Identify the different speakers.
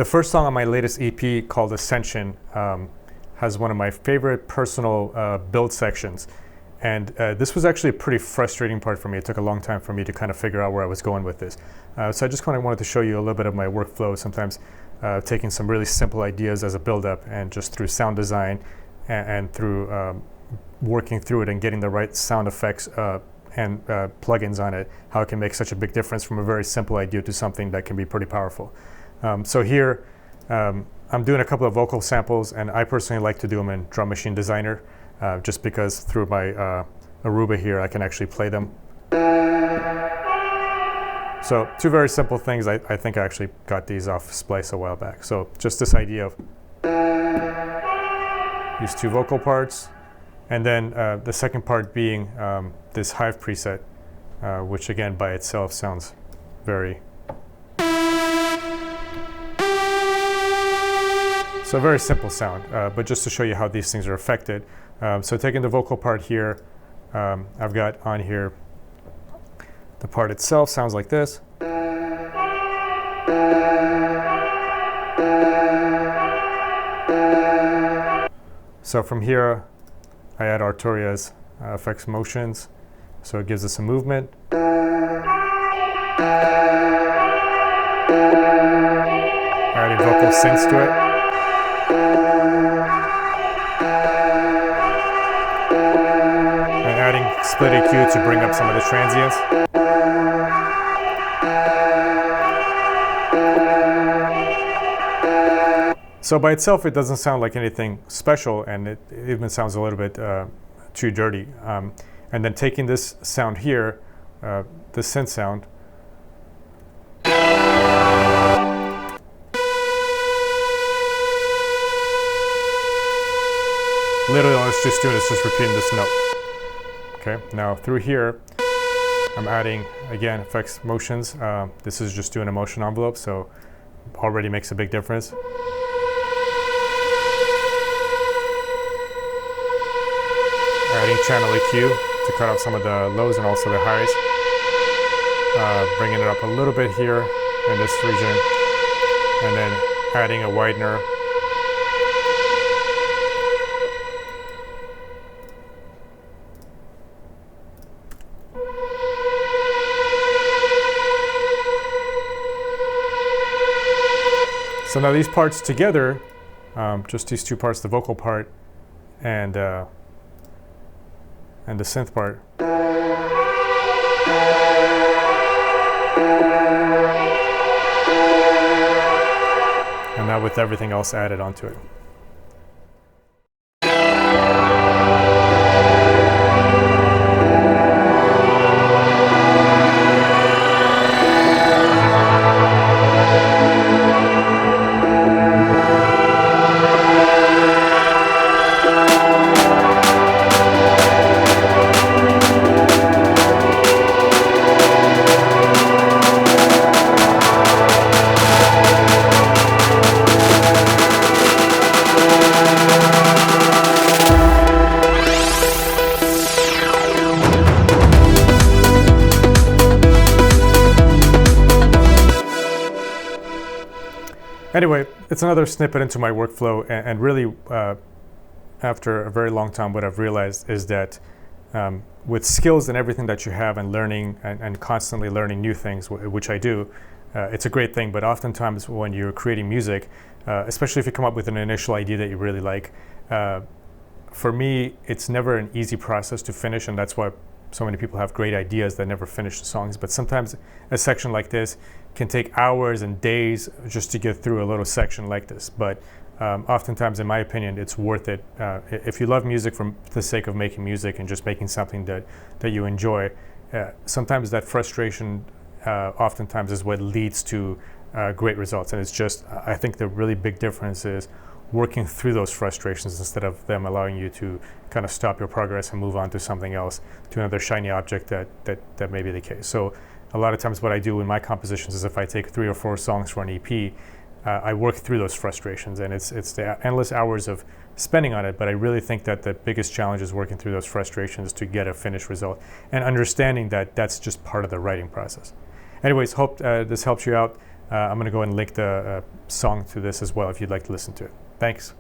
Speaker 1: The first song on my latest EP, called Ascension, has one of my favorite personal build sections. And this was actually a pretty frustrating part for me. It took a long time for me to kind of figure out where I was going with this. So I just kind of wanted to show you a little bit of my workflow, sometimes taking some really simple ideas as a build-up, and just through sound design and through working through it and getting the right sound effects and plugins on it, how it can make such a big difference from a very simple idea to something that can be pretty powerful. So here, I'm doing a couple of vocal samples, and I personally like to do them in Drum Machine Designer, just because through my Aruba here, I can actually play them. So two very simple things. I think I actually got these off Splice a while back. So just this idea of these two vocal parts, and then the second part being this Hive preset, which again by itself sounds very... So a very simple sound, but just to show you how these things are affected. So taking the vocal part here, I've got on here, the part itself sounds like this. So from here, I add Arturia's effects motions, so it gives us a movement. Adding vocal synths to it. And adding split EQ to bring up some of the transients. So by itself, it doesn't sound like anything special, and it even sounds a little bit too dirty. And then taking this sound here, the synth sound, literally all it's just doing is just repeating this note. Okay, now through here, I'm adding, again, effects motions. This is just doing a motion envelope, so already makes a big difference. Adding channel EQ to cut off some of the lows and also the highs. Bringing it up a little bit here in this region, and then adding a widener. So now these parts together, just these two parts, the vocal part and the synth part. And now with everything else added onto it. Anyway, it's another snippet into my workflow, and really, after a very long time, what I've realized is that with skills and everything that you have, and learning and constantly learning new things, which I do, it's a great thing. But oftentimes when you're creating music, especially if you come up with an initial idea that you really like, for me, it's never an easy process to finish, and that's why so many people have great ideas that never finish the songs. But sometimes a section like this can take hours and days just to get through a little section like this. But oftentimes, in my opinion, it's worth it. If you love music for the sake of making music and just making something that you enjoy, sometimes that frustration oftentimes is what leads to great results. And it's just, I think the really big difference is working through those frustrations instead of them allowing you to kind of stop your progress and move on to something else, to another shiny object that may be the case. So a lot of times what I do in my compositions is if I take 3 or 4 songs for an EP, I work through those frustrations, and it's the endless hours of spending on it, but I really think that the biggest challenge is working through those frustrations to get a finished result, and understanding that that's just part of the writing process. Anyways, hope this helps you out. I'm going to go and link the song to this as well if you'd like to listen to it. Thanks.